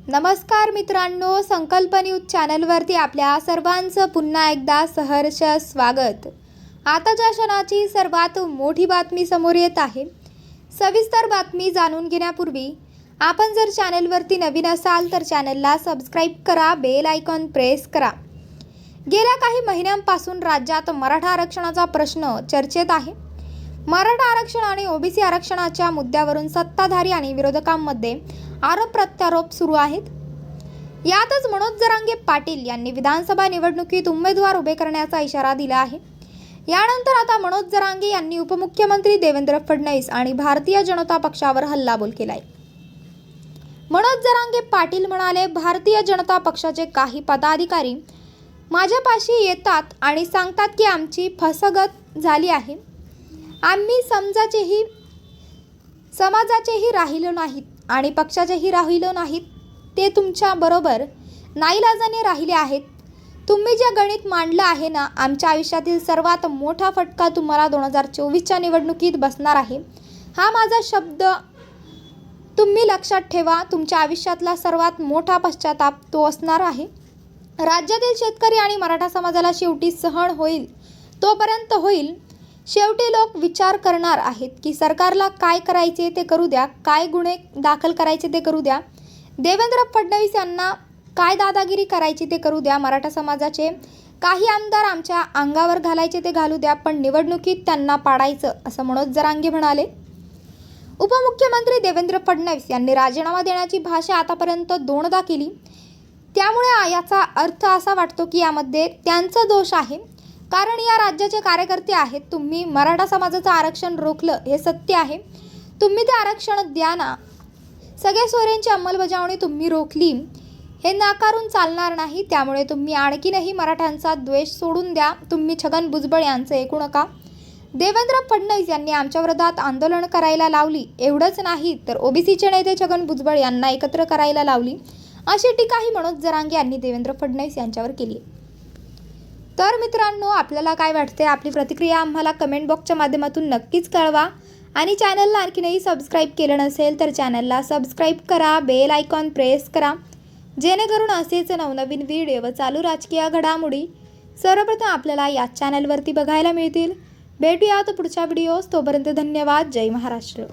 नमस्कार मित्रांनो, संकल्प न्यूज चॅनलवरती आपल्या सर्वांचं पुन्हा एकदा सहर्ष स्वागत। आताच्या क्षणाची सर्वात मोठी बातमी समोर येत आहे। सविस्तर बातमी जाणून घेण्यापूर्वी आपण जर चॅनलवरती नवीन असाल तर चॅनलला सबस्क्राइब करा, बेल आयकॉन प्रेस करा। गेल्या काही महिन्यांपासून राज्यात मराठा आरक्षणाचा प्रश्न चर्चेत आहे। मराठा आरक्षण आणि ओबीसी आरक्षणाच्या मुद्द्यावरून सत्ताधारी आणि विरोधकांमध्ये आरोप प्रत्यारोप सुरू आहेत। यातच मनोज जरांगे पाटील यांनी विधानसभा निवडणुकीत उमेदवार उभे करण्याचा इशारा दिला आहे। यानंतर आता मनोज जरांगे यांनी उपमुख्यमंत्री देवेंद्र फडणवीस आणि भारतीय जनता पक्षावर हल्लाबोल केलाय। मनोज जरांगे पाटील म्हणाले, भारतीय जनता पक्षाचे काही पदाधिकारी माझ्यापाशी येतात आणि सांगतात की आमची फसगत झाली आहे, आम्ही समाजाचेही राहिलो नाहीत आणि पक्षाचेही राहिलो नाहीत, ते तुमच्या बरोबर नाईलाजाने राहिले आहेत। तुम्ही जे गणित मांडलं आहे ना, आमच्या आयुष्यातील सर्वात मोठा फटका तुम्हाला 2024च्या निवडणुकीत बसणार आहे, हा माझा शब्द तुम्ही लक्षात ठेवा। तुमच्या आयुष्यातला सर्वात मोठा पश्चाताप तो असणार आहे। राज्यातील शेतकरी आणि मराठा समाजाला शेवटी सहन होईल तोपर्यंत होईल। शेवटी लोक विचार करणार आहेत की सरकारला काय करायचे ते करू द्या, काय गुन्हे दाखल करायचे ते करू द्या, देवेंद्र फडणवीस यांना काय दादागिरी करायची ते करू द्या, मराठा समाजाचे काही आमदार आमच्या अंगावर घालायचे ते घालू द्या, पण निवडणुकीत त्यांना पाडायचं, असं मनोज जरांगे म्हणाले। उपमुख्यमंत्री देवेंद्र फडणवीस यांनी राजीनामा देण्याची भाषा आतापर्यंत 2दा केली, त्यामुळे याचा अर्थ असा वाटतो की यामध्ये त्यांचा दोष आहे, कारण या राज्याचे कार्यकर्ते आहेत। तुम्ही मराठा समाजाचं आरक्षण रोखलं हे सत्य आहे, तुम्ही ते आरक्षण द्या ना। सगळ्या सोयऱ्यांची अंमलबजावणी तुम्ही रोखली हे नाकारून चालणार नाही, त्यामुळे तुम्ही आणखीनही मराठ्यांचा द्वेष सोडून द्या। तुम्ही छगन भुजबळ यांचं ऐकू नका। देवेंद्र फडणवीस यांनी आमच्या विरोधात आंदोलन करायला लावली, एवढंच नाही तर ओबीसीचे नेते छगन भुजबळ यांना एकत्र करायला लावली, अशी टीकाही मनोज जरांगे यांनी देवेंद्र फडणवीस यांच्यावर केली। तर मित्रांनो, आपल्याला काय वाटते? आपली प्रतिक्रिया आम्हाला कमेंट बॉक्सच्या माध्यमातून नक्कीच कळवा आणि चॅनलला आणखीनही सबस्क्राइब केलं नसेल तर चॅनलला सबस्क्राइब करा, बेल आयकॉन प्रेस करा, जेणेकरून असेच नवनवीन व्हिडिओ व चालू राजकीय घडामोडी सर्वप्रथम आपल्याला या चॅनलवरती बघायला मिळतील। भेटूयात पुढच्या व्हिडिओज, तोपर्यंत धन्यवाद। जय महाराष्ट्र।